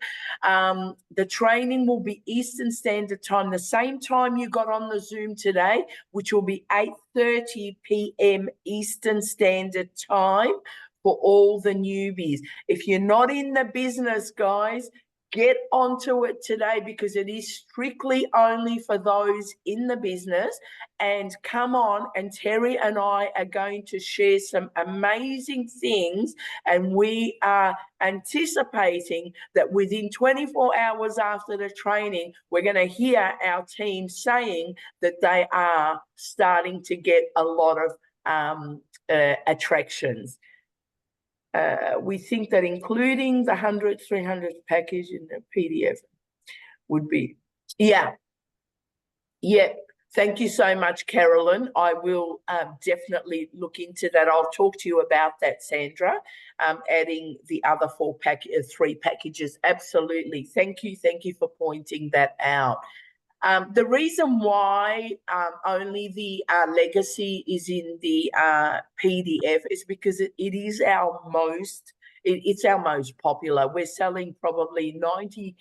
The training will be Eastern Standard Time, the same time you got on the Zoom today, which will be 8:30 p.m. Eastern Standard Time for all the newbies. If you're not in the business, guys, get onto it today, because it is strictly only for those in the business. And come on, and Terry and I are going to share some amazing things, and we are anticipating that within 24 hours after the training, we're going to hear our team saying that they are starting to get a lot of attractions. We think that including the 100, 300 package in the PDF would be, yeah. Thank you so much, Carolyn. I will definitely look into that. I'll talk to you about that, Sandra. Adding the other three packages. Absolutely. Thank you for pointing that out. The reason why only the legacy is in the PDF is because it is our most, it's our most popular. We're selling probably 90%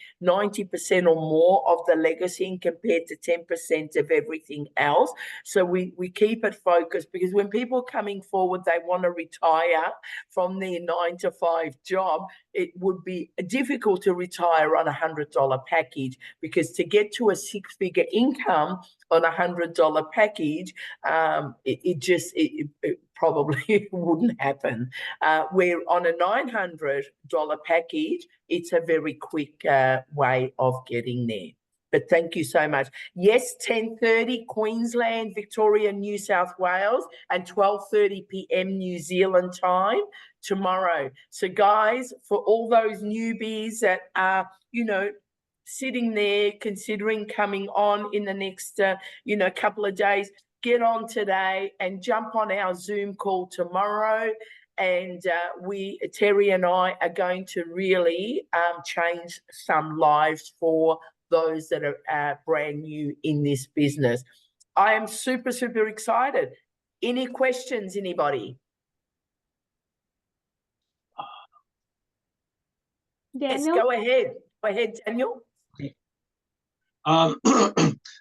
or more of the legacy compared to 10% of everything else. So we keep it focused, because when people are coming forward, they want to retire from their 9-to-5 job. It would be difficult to retire on a $100 package, because to get to a six-figure income on a $100 package, it probably wouldn't happen. Where on a $900 package, it's a very quick way of getting there. But thank you so much. Yes, 10:30 Queensland, Victoria, New South Wales, and 12:30 p.m. New Zealand time tomorrow. So guys, for all those newbies that are, sitting there considering coming on in the next, couple of days, get on today and jump on our Zoom call tomorrow. And Terry and I are going to really change some lives for those that are brand new in this business. I am super, super excited. Any questions, anybody? Daniel? Yes, go ahead. Go ahead, Daniel.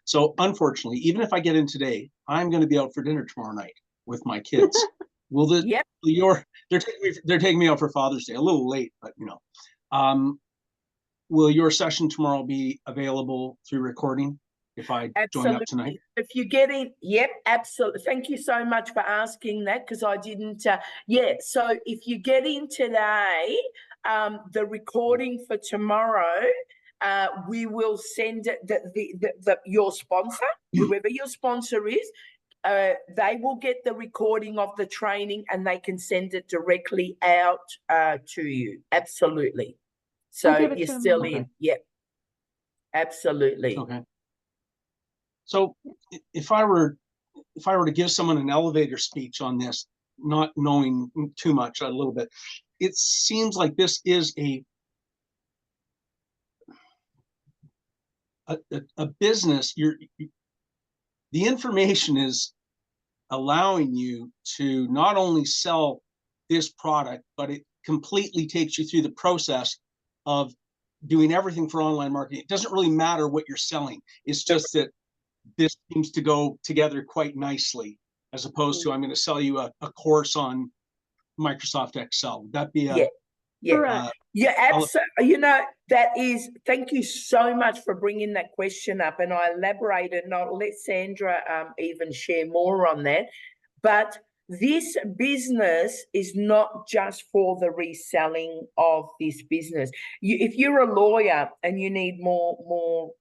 So unfortunately, even if I get in today, I'm going to be out for dinner tomorrow night with my kids. Will the Yep. They're taking me out for Father's Day, a little late, but will your session tomorrow be available through recording if I join up tonight? If you get in, yep, absolutely. Thank you so much for asking that, because I didn't. So if you get in today, the recording for tomorrow, we will send it your sponsor, whoever your sponsor is. They will get the recording of the training, and they can send it directly out to you. Absolutely. So you're still in. Yep. Absolutely. Okay. So if I were to give someone an elevator speech on this, not knowing too much, a little bit, it seems like this is a business. The information is allowing you to not only sell this product, but it completely takes you through the process of doing everything for online marketing. It doesn't really matter what you're selling. It's just that this seems to go together quite nicely, as opposed to I'm going to sell you a course on Microsoft Excel. Would that be a absolutely. That is, thank you so much for bringing that question up, and I elaborated, and I'll let Sandra even share more on that. But this business is not just for the reselling of this business. If you're a lawyer and you need more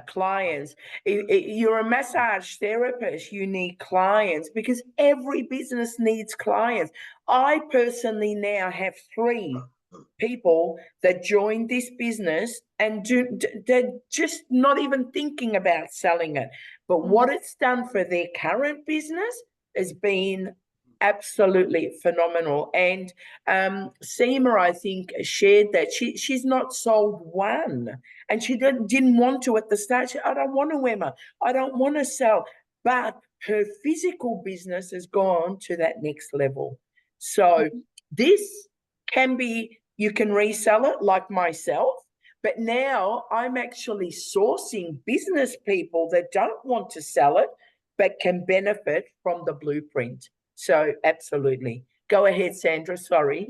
clients, you're a massage therapist, you need clients, because every business needs clients. I personally now have 3 people that joined this business, and they're just not even thinking about selling it. But what it's done for their current business has been absolutely phenomenal. And Seema, I think, shared that she's not sold one, and she didn't want to at the start. I don't want to, Emma. I don't want to sell. But her physical business has gone to that next level. So this can be, you can resell it like myself, but now I'm actually sourcing business people that don't want to sell it, but can benefit from the blueprint. So absolutely. Go ahead, Sandra. Sorry.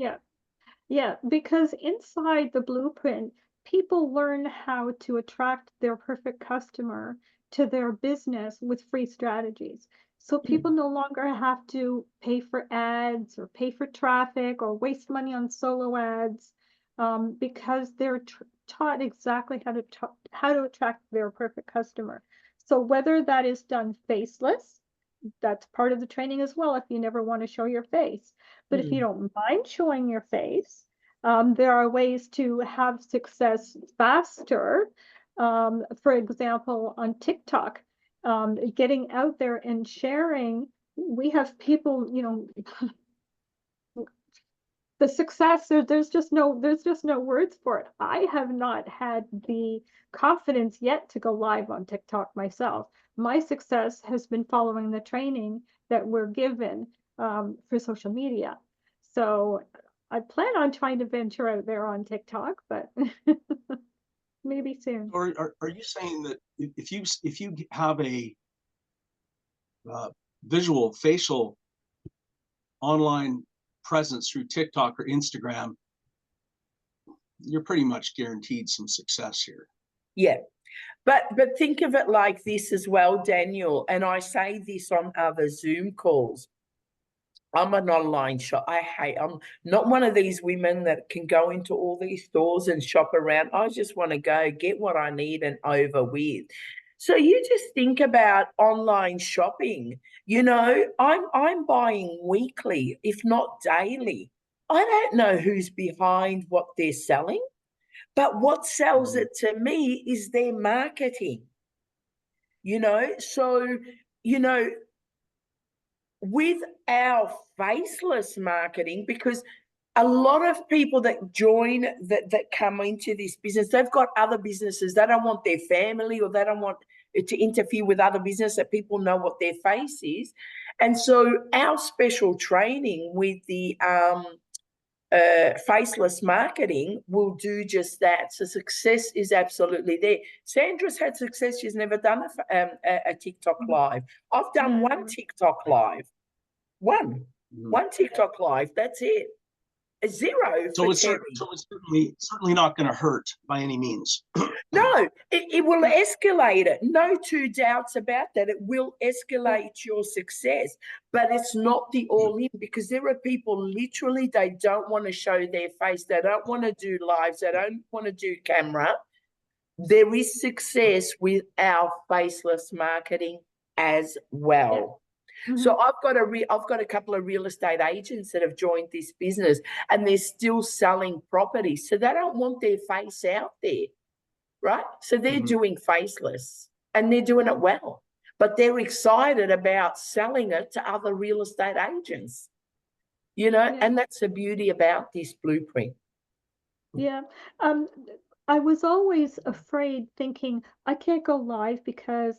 Yeah, because inside the blueprint, people learn how to attract their perfect customer to their business with free strategies. So people no longer have to pay for ads or pay for traffic or waste money on solo ads, because they're taught exactly how to attract their perfect customer. So whether that is done faceless, that's part of the training as well if you never want to show your face. But if you don't mind showing your face, there are ways to have success faster. For example, on TikTok, getting out there and sharing. We have people, the success, there's just no words for it. I have not had the confidence yet to go live on TikTok myself. My success has been following the training that we're given for social media. So I plan on trying to venture out there on TikTok, but maybe soon. Or are you saying that if you have a visual facial online presence through TikTok or Instagram, you're pretty much guaranteed some success here? Yeah. But think of it like this as well, Daniel, and I say this on other Zoom calls. I'm an online shop. I'm not one of these women that can go into all these stores and shop around. I just want to go get what I need and over with. So you just think about online shopping. I'm buying weekly, if not daily. I don't know who's behind what they're selling, but what sells it to me is their marketing. So, with our faceless marketing, because a lot of people that join that come into this business, they've got other businesses. They don't want their family, or they don't want it to interfere with other business, that people know what their face is. And so our special training with the faceless marketing will do just that. So success is absolutely there. Sandra's had success. She's never done a TikTok live. I've done one TikTok live. One TikTok live. That's it. A zero. So it's certainly not going to hurt by any means. No, it will escalate it. No two doubts about that. It will escalate your success, but it's not the all in, because there are people literally, they don't want to show their face. They don't want to do lives. They don't want to do camera. There is success with our faceless marketing as well. So I've got a couple of real estate agents that have joined this business, and they're still selling properties. So they don't want their face out there, right? So they're doing faceless, and they're doing it well, but they're excited about selling it to other real estate agents, and that's the beauty about this blueprint. Yeah. I was always afraid, thinking I can't go live because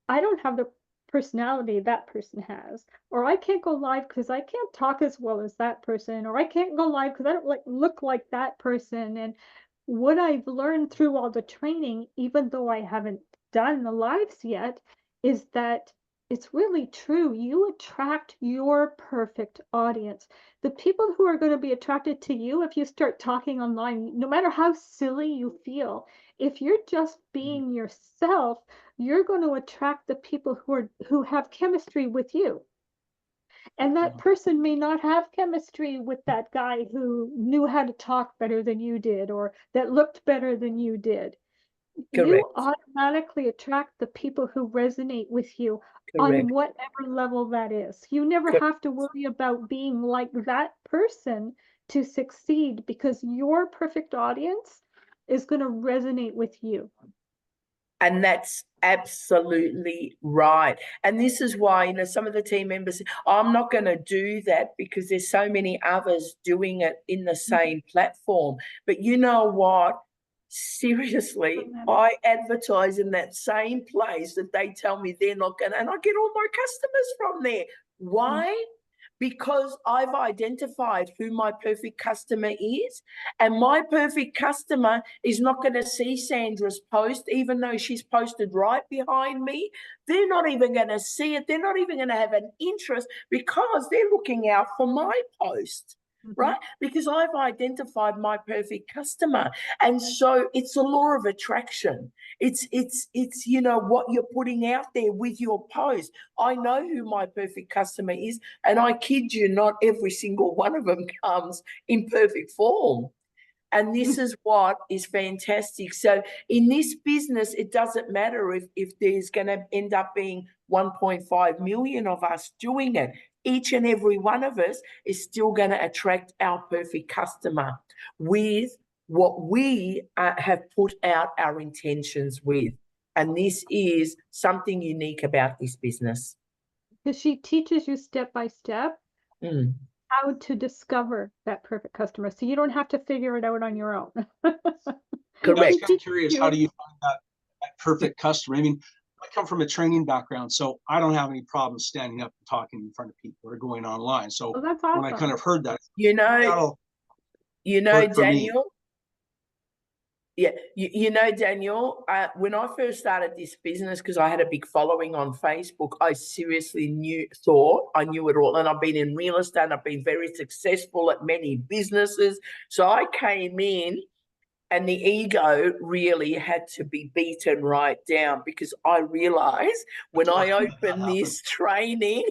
I don't have the personality that person has, or I can't go live because I can't talk as well as that person, or I can't go live because I don't look like that person. And what I've learned through all the training, even though I haven't done the lives yet, is that it's really true. You attract your perfect audience. The people who are going to be attracted to you if you start talking online, no matter how silly you feel, if you're just being yourself, you're going to attract the people who have chemistry with you. And that person may not have chemistry with that guy who knew how to talk better than you did, or that looked better than you did. Correct. You automatically attract the people who resonate with you. Correct. On whatever level that is. You never have to worry about being like that person to succeed, because your perfect audience is going to resonate with you. And that's absolutely right. And this is why, you know, some of the team members say, I'm not going to do that because there's so many others doing it in the same platform. But you know what? Seriously, I advertise in that same place that they tell me they're not going to, and I get all my customers from there. Why? Because I've identified who my perfect customer is, and my perfect customer is not going to see Sandra's post, even though she's posted right behind me. They're not even going to see it. They're not even going to have an interest because they're looking out for my post. Right? Because I've identified my perfect customer. And so it's a law of attraction. It's you know, what you're putting out there with your post. I know who my perfect customer is, and I kid you not, every single one of them comes in perfect form. And this is what is fantastic. So in this business, it doesn't matter if there's going to end up being 1.5 million of us doing it. Each and every one of us is still going to attract our perfect customer with what we have put out our intentions with. And this is something unique about this business. Because she teaches you step by step how to discover that perfect customer. So you don't have to figure it out on your own. Correct. I'm curious, how do you find that perfect customer? I mean, I come from a training background, so I don't have any problem standing up and talking in front of people or going online. So that's awesome. when I kind of heard that, you know, Daniel, Daniel, when I first started this business, because I had a big following on Facebook, I seriously thought I knew it all. And I've been in real estate, and I've been very successful at many businesses. So I came in, and the ego really had to be beaten right down, because I realized when I opened this training,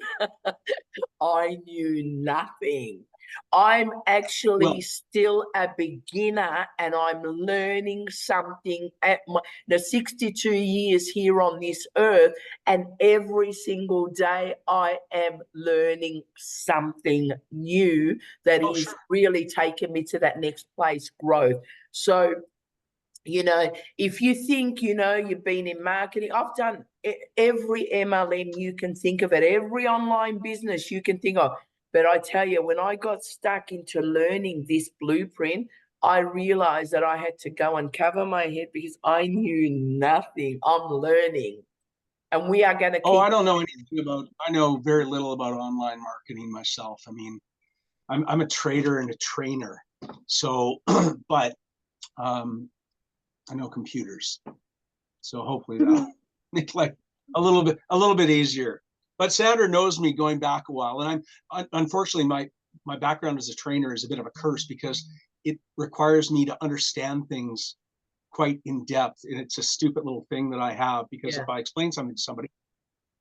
I knew nothing. I'm actually still a beginner, and I'm learning something at my 62 years here on this earth, and every single day I am learning something new that is really taking me to that next place, growth. So, you know, if you think, you know, you've been in marketing, I've done every MLM you can think of it, every online business you can think of. But I tell you, when I got stuck into learning this blueprint, I realized that I had to go and cover my head because I knew nothing. I'm learning. And we are going to keep... I don't know anything about, I know very little about online marketing myself. I mean, I'm a trader and a trainer. So, but I know computers. So hopefully that'll make life a little bit easier. But Sandra knows me going back a while, and I'm unfortunately my background as a trainer is a bit of a curse because it requires me to understand things quite in depth, and it's a stupid little thing that I have, because if I explain something to somebody,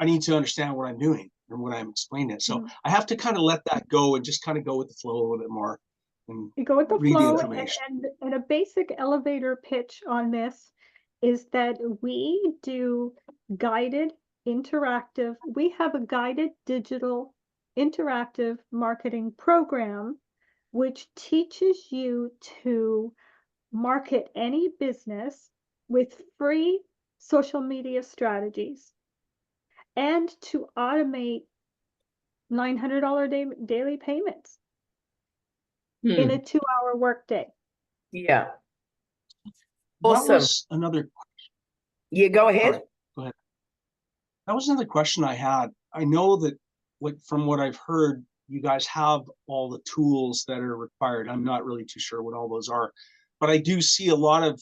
I need to understand what I'm doing and what I'm explaining it. So I have to kind of let that go and just kind of go with the flow a little bit more. And you go with the read flow, the information. and a basic elevator pitch on this is that we do guided interactive. We have a guided digital interactive marketing program which teaches you to market any business with free social media strategies and to automate $900 daily payments in a 2-hour workday. Yeah. Awesome. That was another question. Yeah, go ahead. Right, go ahead. That was another question I had. I know that, like, from what I've heard, you guys have all the tools that are required. I'm not really too sure what all those are, but I do see a lot of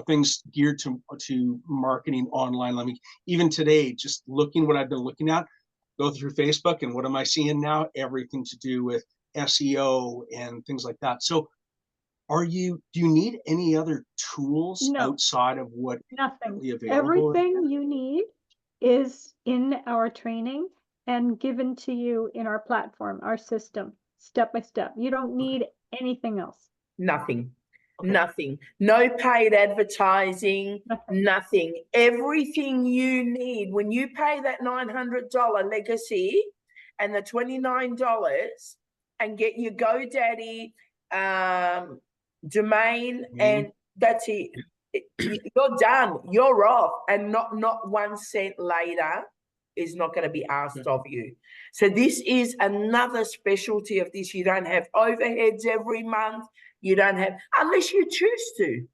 things geared to marketing online. I mean, even today, just looking what I've been looking at, go through Facebook, and what am I seeing now? Everything to do with SEO and things like that. So do you need any other tools outside of what Nothing. is available? Everything you need is in our training and given to you in our platform, our system, step by step. You don't need anything else. Nothing. Nothing. No paid advertising, nothing. Everything you need. When you pay that $900 legacy and the $29 and get your GoDaddy domain, and that's it. you're done, you're off, and not 1 cent later is not going to be asked of you. So this is another specialty of this. You don't have overheads every month. You don't have, unless you choose to.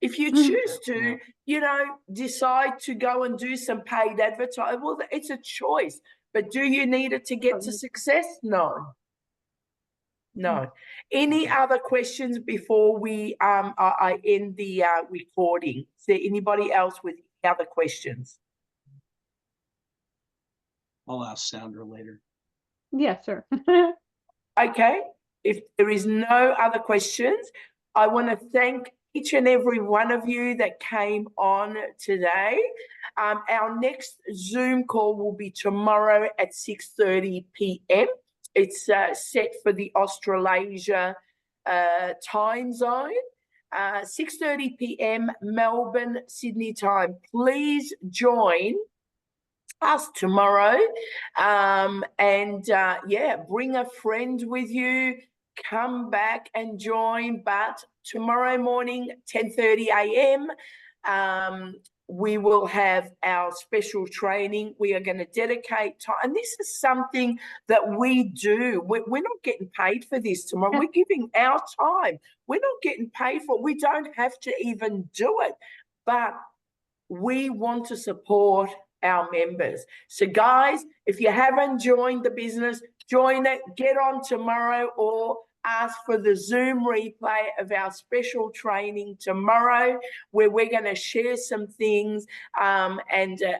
If you choose to, you know, decide to go and do some paid advertising, well, it's a choice. But do you need it to get to success? No. No. Any other questions before we I end the recording? Is there anybody else with any other questions? I'll ask Sandra later. Yeah, sure. Okay. If there is no other questions, I want to thank each and every one of you that came on today. Our next Zoom call will be tomorrow at 6:30 p.m. It's set for the Australasia time zone, 6:30 p.m. Melbourne, Sydney time. Please join us tomorrow, yeah, bring a friend with you. Come back and join. But tomorrow morning, 10:30 a.m. We will have our special training. We are going to dedicate time. And this is something that we do. We're not getting paid for this tomorrow. We're giving our time. We're not getting paid for it. We don't have to even do it. But we want to support our members. So guys, if you haven't joined the business, join it. Get on tomorrow or ask for the Zoom replay of our special training tomorrow, where we're going to share some things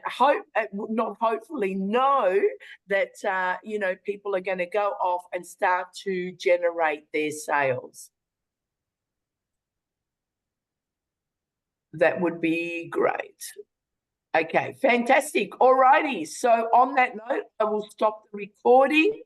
hopefully know that you know, people are going to go off and start to generate their sales. That would be great. Okay, fantastic. All righty. So on that note, I will stop the recording.